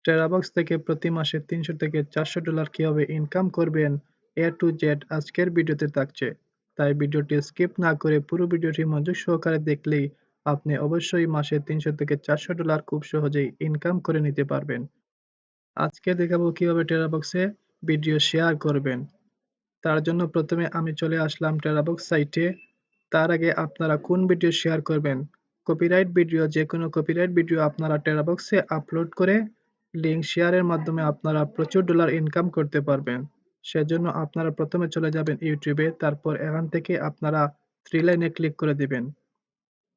TeraBox থেকে প্রতি মাসে $300 থেকে $400 কিভাবে ইনকাম করবেন A to Z আজকের ভিডিওতে থাকছে। তাই ভিডিওটি স্কিপ না করে পুরো ভিডিওটি মনোযোগ সহকারে দেখলেই আপনি অবশ্যই মাসে $300 থেকে $400 খুব সহজেই ইনকাম করে নিতে পারবেন। আজকে দেখাবো কিভাবে টেরাবক্সে ভিডিও শেয়ার করবেন। তার জন্য প্রথমে আমি চলে আসলাম টেরাবক্স সাইটে। তার আগে আপনারা কোন ভিডিও শেয়ার করবেন, কপিরাইট ভিডিও, যেকোনো কপিরাইট ভিডিও আপনারা টেরাবক্সে আপলোড করে লিঙ্ক শেয়ারের মাধ্যমে আপনারা প্রচুর ডলার ইনকাম করতে পারবেন। সেজন্য আপনারা প্রথমে চলে যাবেন ইউটিউবে, তারপর এখান থেকে আপনারা থ্রি লাইনে ক্লিক করে দিবেন।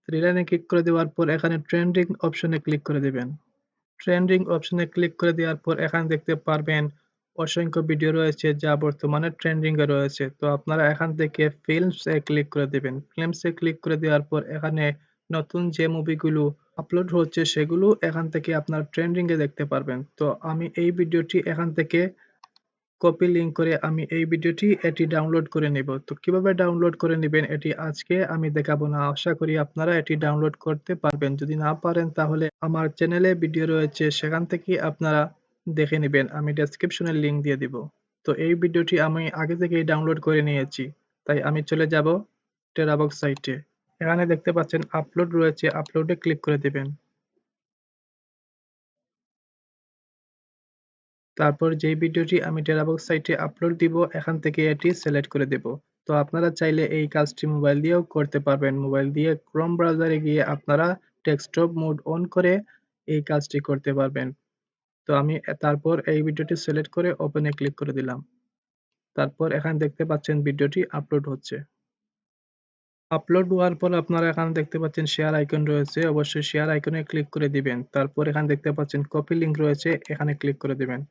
থ্রি লাইনে ক্লিক করে দেওয়ার পর এখানে ট্রেন্ডিং অপশনে ক্লিক করে দিবেন। ট্রেন্ডিং অপশনে ক্লিক করে দেওয়ার পর এখানে দেখতে পারবেন অসংখ্য ভিডিও রয়েছে যা বর্তমানে ট্রেন্ডিং এ রয়েছে। তো আপনারা এখান থেকে ফিল্মস এ ক্লিক করে দিবেন। ফিল্মস এ ক্লিক করে দেওয়ার পর এখানে নতুন যে মুভিগুলো আপলোড হচ্ছে সেগুলো এখান থেকে আপনার ট্রেন্ডিং এ দেখতে পারবেন। তো আমি এই ভিডিওটি এখান থেকে কপি লিংক করে আমি এই ভিডিওটি এটি ডাউনলোড করে নেব। তো কিভাবে ডাউনলোড করে নিবেন এটি আজকে আমি দেখাবো না। আশা করি আপনারা এটি ডাউনলোড করতে পারবেন। যদি না পারেন তাহলে আমার চ্যানেলে ভিডিও রয়েছে, সেখান থেকে আপনারা দেখে নিবেন। আমি ডেসক্রিপশনে লিংক দিয়ে দিব। তো এই ভিডিওটি আমি আগে থেকেই ডাউনলোড করে নিয়েছি। তাই আমি চলে যাব টেরাবক্স সাইটে। এখানে দেখতে পাচ্ছেন আপলোড রয়েছে, আপলোডে ক্লিক করে দিবেন। তারপর যেই ভিডিওটি আমি টেরাবক্স সাইটে আপলোড দিব এখান থেকে এটি সিলেক্ট করে দেব। তো আপনারা চাইলে এই কাজটি মোবাইল দিয়েও করতে পারবেন। মোবাইল দিয়ে ক্রোম ব্রাউজারে গিয়ে আপনারা ডেস্কটপ মোড অন করে এই কাজটি করতে পারবেন। তো আমি তারপর এই ভিডিওটি সিলেক্ট করে ওপেন এ ক্লিক করে দিলাম। তারপর এখানে দেখতে পাচ্ছেন ভিডিওটি আপলোড হচ্ছে। আপলোড হওয়ার পর আপনারা এখানে দেখতে পাচ্ছেন শেয়ার আইকন রয়েছে। অবশ্যই শেয়ার আইকনে ক্লিক করে দিবেন। তারপর এখানে দেখতে পাচ্ছেন কপি লিংক রয়েছে, এখানে ক্লিক করে দিবেন।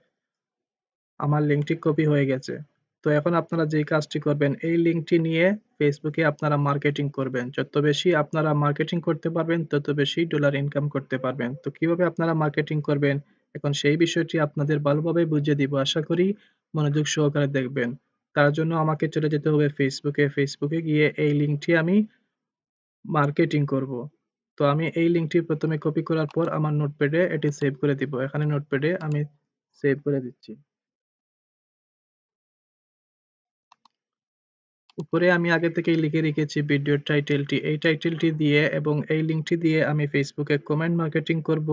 আমার লিঙ্কটি কপি হয়ে গেছে। তো এখন আপনারা যেই কাজটি করবেন এই লিঙ্কটি নিয়ে ফেসবুকে আপনারা মার্কেটিং করবেন। যত বেশি আপনারা মার্কেটিং করতে পারবেন তত বেশি ডলার ইনকাম করতে পারবেন। তো কিভাবে আপনারা মার্কেটিং করবেন এখন সেই বিষয়টি আপনাদের ভালোভাবে বুঝিয়ে দিব। আশা করি মনোযোগ সহকারে দেখবেন। তার জন্য আমাকে চলে যেতে হবে ফেসবুকে। ফেসবুকে গিয়ে এই লিঙ্কটি আমি মার্কেটিং করব। তো আমি এই লিঙ্কটি প্রথমে কপি করার পর আমার নোটপ্যাডে এটি সেভ করে দিব। এখানে নোটপ্যাডে আমি সেভ করে দিচ্ছি। উপরে আমি আগে থেকেই লিখে রেখেছি ভিডিওর টাইটেলটি। এই টাইটেলটি দিয়ে এবং এই লিঙ্কটি দিয়ে আমি ফেসবুকে কমেন্ট মার্কেটিং করব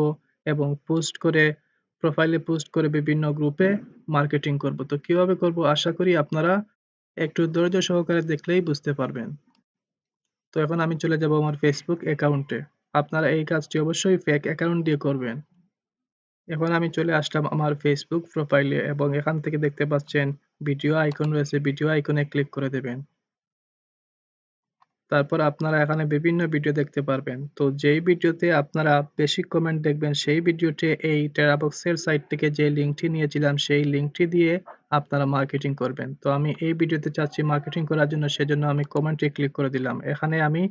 এবং পোস্ট করে প্রোফাইলে পোস্ট করে বিভিন্ন গ্রুপে মার্কেটিং করব। তো কিভাবে করব আশা করি আপনারা একটু ধৈর্য সহকারে দেখলেই বুঝতে পারবেন। তো এখন আমি চলে যাব আমার ফেসবুক অ্যাকাউন্টে। আপনারা এই কাজটি অবশ্যই ফেক অ্যাকাউন্ট দিয়ে করবেন। এখন আমি চলে আসলাম আমার ফেসবুক প্রোফাইলে এবং এখান থেকে দেখতে পাচ্ছেন ভিডিও আইকন রয়েছে, ভিডিও আইকনে ক্লিক করে দেবেন। তারপর আপনারা এখানে বিভিন্ন ভিডিও দেখতে পারবেন। তো যেই ভিডিওতে আপনারা বেশি কমেন্ট দেখবেন সেই ভিডিওতে এই টেরাবক্সের সাইট থেকে যে লিঙ্কটি নিয়েছিলাম সেই লিঙ্কটি দিয়ে আপনারা মার্কেটিং করবেন। তো আমি এই ভিডিওতে চাচ্ছি মার্কেটিং করার জন্য, সেজন্য আমি কমেন্টে ক্লিক করে দিলাম। এখানে আমি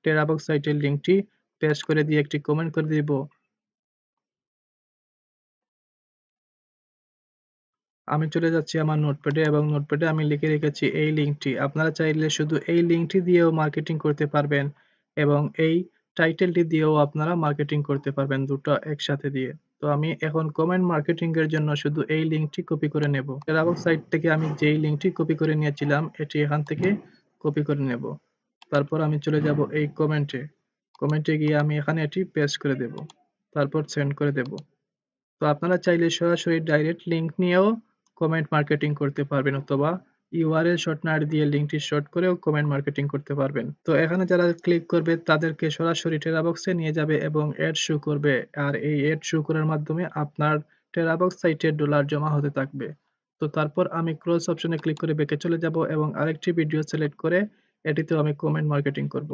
টেরাবক্স সাইটের লিঙ্কটি পেস্ট করে দিয়ে একটি কমেন্ট করে দিব। আমি চলে যাচ্ছি আমার নোটপ্যাডে এবং নোটপ্যাডে আমি লিখে রেখেছি এই লিঙ্কটি। আপনারা চাইলে শুধু এই লিঙ্কটি দিয়েও মার্কেটিং করতে পারবেন এবং এই টাইটেলটি দিয়েও আপনারা মার্কেটিং করতে পারবেন, দুটো একসাথে দিয়ে। তো আমি এখন কমেন্ট মার্কেটিং এর জন্য শুধু এই লিঙ্কটি কপি করে নেব। টেরাবক্স সাইট থেকে আমি যেই লিঙ্কটি কপি করে নিয়েছিলাম এটি এখান থেকে কপি করে নেব। তারপর আমি চলে যাব এই কমেন্টে। কমেন্টে গিয়ে আমি এখানে এটি পেস্ট করে দেব। তারপর সেন্ড করে দেব। তো আপনারা চাইলে সরাসরি ডাইরেক্ট লিঙ্ক নিয়েও কমেন্ট মার্কেটিং করতে পারবেন অথবা ইউআরএল শর্টনার দিয়ে লিঙ্কটি শর্ট করেও কমেন্ট মার্কেটিং করতে পারবেন। তো এখানে যারা ক্লিক করবে তাদেরকে সরাসরি টেরাবক্সে নিয়ে যাবে এবং অ্যাড শো করবে। আর এই অ্যাড শো করার মাধ্যমে আপনার টেরাবক্স সাইটে ডলার জমা হতে থাকবে। তো তারপর আমি ক্লোজ অপশনে ক্লিক করে ব্যাকে চলে যাব এবং আরেকটি ভিডিও সিলেক্ট করে এটিতেও আমি কমেন্ট মার্কেটিং করব।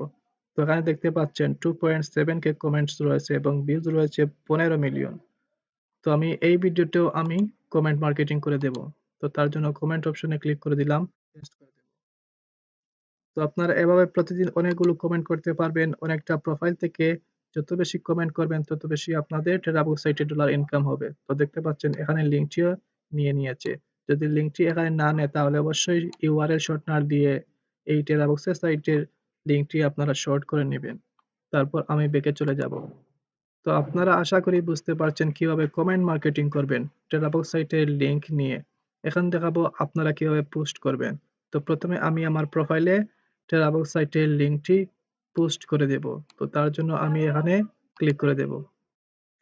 তো এখানে দেখতে পাচ্ছেন 2.7k কমেন্টস রয়েছে এবং ভিউজ রয়েছে 15 মিলিয়ন। তো আমি এই ভিডিওতেও আমি কমেন্ট মার্কেটিং করে দেব। তো তার জন্য কমেন্ট অপশনে ক্লিক করে দিলাম। পেস্ট করে দেব। তো আপনারা এভাবে প্রতিদিন অনেকগুলো কমেন্ট করতে পারবেন। অনেকটা প্রোফাইল থেকে যত বেশি কমেন্ট করবেন তত বেশি আপনাদের টেরাবক্স সাইটে ডলার ইনকাম হবে। তো দেখতে পাচ্ছেন এখানে লিঙ্কটিও নিয়ে নিয়েছে। যদি লিঙ্কটি এখানে না নেয় তাহলে অবশ্যই ইউআরএল শর্টনার দিয়ে এই টেরাবক্সের সাইটের লিঙ্কটি আপনারা শর্ট করে নিবেন। তারপর আমি ব্যাকে চলে যাব। তো আপনারা আশা করি বুঝতে পারছেন কিভাবে কমেন্ট মার্কেটিং করবেন Terabox সাইটের লিংক নিয়ে। এখন দেখাবো আপনারা কিভাবে পোস্ট করবেন। তো প্রথমে আমি আমার প্রোফাইলে Terabox সাইটের লিংকটি পোস্ট করে দেব। তো তার জন্য আমি এখানে ক্লিক করে দেব।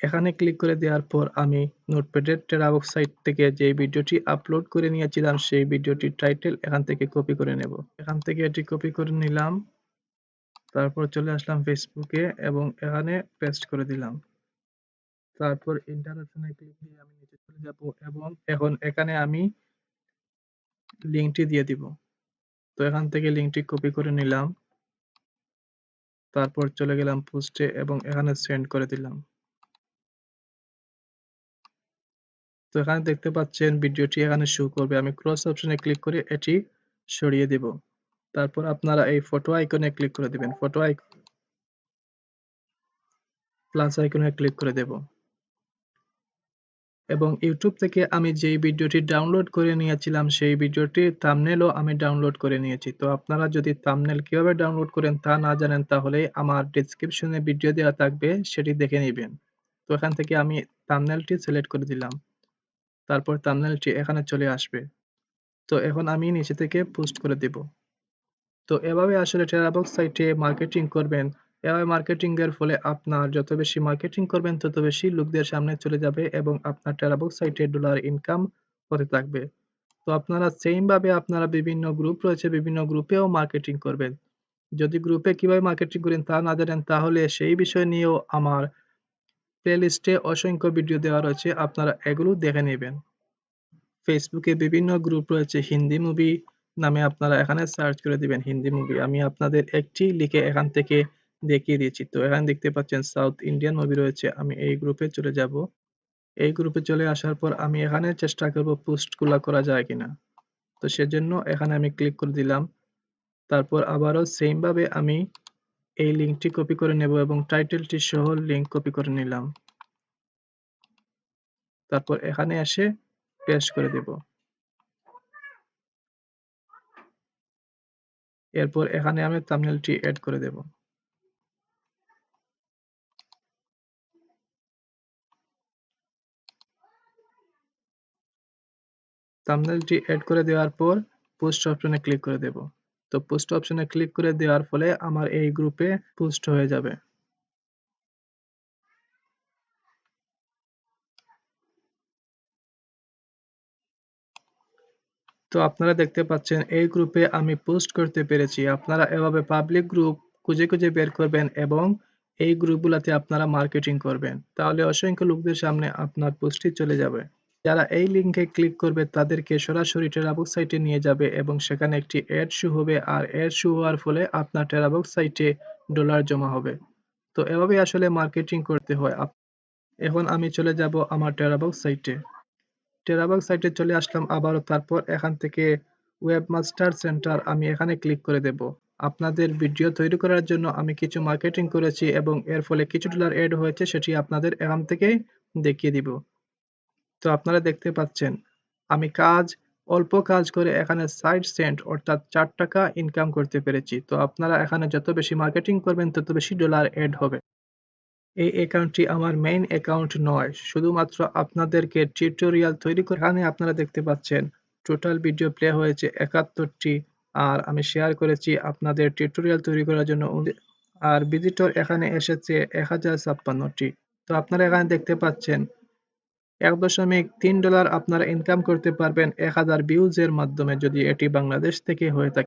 এখানে ক্লিক করে দেওয়ার পর আমি নোটপ্যাডের Terabox সাইট থেকে যে ভিডিওটি আপলোড করে নিয়েছিলাম সেই ভিডিওটির টাইটেল এখান থেকে কপি করে নেব। এখান থেকে এটি কপি করে নিলাম। তারপর চলে আসলাম ফেসবুকে এবং এখানে পেস্ট করে দিলাম। তারপর এন্টার অপশনে ক্লিক দিয়ে আমি নিচে চলে যাব এবং এখন এখানে আমি লিংকটি দিয়ে দিব। তো এখান থেকে লিংকটি কপি করে নিলাম। তারপর চলে গেলাম পোস্টে এবং এখানে সেন্ড করে দিলাম। তো এখানে দেখতে পাচ্ছেন ভিডিওটি এখানে শো করবে। আমি ক্রস অপশনে ক্লিক করে এটি সরিয়ে দিব। তারপর আপনারা এই ফটো আইকনে ক্লিক করে দিবেন। ফটো প্লাস আইকনে ক্লিক করে দেব। এবং YouTube থেকে আমি যেই ভিডিওটি ডাউনলোড করে নিয়েছিলাম সেই ভিডিওটির থাম্বনেইলও আমি ডাউনলোড করে নিয়েছি। তো আপনারা যদি থাম্বনেইল কিভাবে ডাউনলোড করেন তা না জানেন তাহলে আমার ডেসক্রিপশনে ভিডিও দেওয়া থাকবে সেটি দেখে নিবেন। তো এখান থেকে আমি থাম্বনেইলটি সিলেক্ট করে দিলাম। তারপর থাম্বনেইলটি এখানে চলে আসবে। তো এখন আমি নিচে থেকে পোস্ট করে দেব। তো এভাবে আসলে Terabox সাইটে মার্কেটিং করবেন। এভাবে মার্কেটিং এর ফলে আপনার যত বেশি মার্কেটিং করবেন তত বেশি লোকদের সামনে চলে যাবে এবং আপনার Terabox সাইটে ডলার ইনকাম হতে থাকবে। তো আপনারা সেইম ভাবে আপনারা বিভিন্ন গ্রুপ রয়েছে, বিভিন্ন গ্রুপেও মার্কেটিং করবেন। যদি গ্রুপে কিভাবে মার্কেটিং করেন তা না জানেন তাহলে সেই বিষয় নিয়েও আমার প্লেলিস্টে অসংখ্য ভিডিও দেওয়া রয়েছে। আপনারা এগুলো দেখে নিবেন। ফেসবুকে বিভিন্ন গ্রুপ রয়েছে হিন্দি মুভি নামে আপনারা এখানে সার্চ করে দিবেন হিন্দি মুভি। আমি আপনাদের একটি লিখে এখান থেকে দেখিয়ে দিয়েছি। তো এখানে দেখতে পাচ্ছেন সাউথ ইন্ডিয়ান মুভি রয়েছে। আমি এই গ্রুপে চলে যাব। এই গ্রুপে চলে আসার পর আমি এখানে চেষ্টা করব পোস্টগুলা করা যায় কিনা। তো সেজন্য এখানে আমি ক্লিক করে দিলাম। তারপর আবারও সেইম ভাবে আমি এই লিংকটি কপি করে নেব এবং টাইটেলটি সহ লিংক কপি করে নিলাম। তারপর এখানে এসে পেস্ট করে দেব। এরপর এখানে আমি থাম্বনেইলটি এড করে দেব। থাম্বনেইলটি এড করে দেওয়ার পর পোস্ট অপশনে ক্লিক করে দেব। তো পোস্ট অপশনে ক্লিক করে দেওয়ার ফলে আমার এই গ্রুপে পোস্ট হয়ে যাবে। তো আপনারা দেখতে পাচ্ছেন এই গ্রুপে আমি পোস্ট করতে পেরেছি। আপনারা এভাবে পাবলিক গ্রুপ খুঁজে বের করবেন এবং এই গ্রুপগুলাতে আপনারা মার্কেটিং করবেন। তাহলে অসংখ্য লোকদের সামনে আপনার পোস্টটি চলে যাবে। যারা এই লিংকে ক্লিক করবে তাদেরকে সরাসরি Terabox সাইটে নিয়ে যাবে এবং সেখানে একটি অ্যাড শো হবে আর অ্যাড শো হওয়ার ফলে আপনার Terabox সাইটে ডলার জমা হবে। তো এভাবেই আসলে মার্কেটিং করতে হয়। এখন আমি চলে যাব আমার Terabox সাইটে। Terabox সাইটে চলে আসলাম আবারও তারপর এখান থেকে ওয়েবমাস্টার সেন্টার আমি এখানে ক্লিক করে দেব। আপনাদের ভিডিও তৈরি করার জন্য আমি কিছু মার্কেটিং করেছি এবং এর ফলে কিছু ডলার এড হয়েছে সেটি আপনাদের এখান থেকেই দেখিয়ে দিব। তো আপনারা দেখতে পাচ্ছেন আমি অল্প কাজ করে এখানে ৬০ সেন্ট অর্থাৎ ৳৪ ইনকাম করতে পেরেছি। তো আপনারা এখানে যত বেশি মার্কেটিং করবেন তত বেশি ডলার এড হবে। এই অ্যাকাউন্টটি আমার মেইন অ্যাকাউন্ট নয়। শুধুমাত্র আপনাদেরকে টিউটোরিয়াল তৈরি করে এখানে আপনারা দেখতে পাচ্ছেন টোটাল ভিডিও প্লে হয়েছে ৭১ টি আর আমি শেয়ার করেছি আপনাদের টিউটোরিয়াল তৈরি করার জন্য আর ভিজিটর এখানে এসেছে ১০৫৬ টি। তো আপনারা এখানে দেখতে পাচ্ছেন $১.৩ আপনারা ইনকাম করতে পারবেন ১,০০০ ভিউজ এর মাধ্যমে যদি এটি বাংলাদেশ থেকে হয়ে থাকে।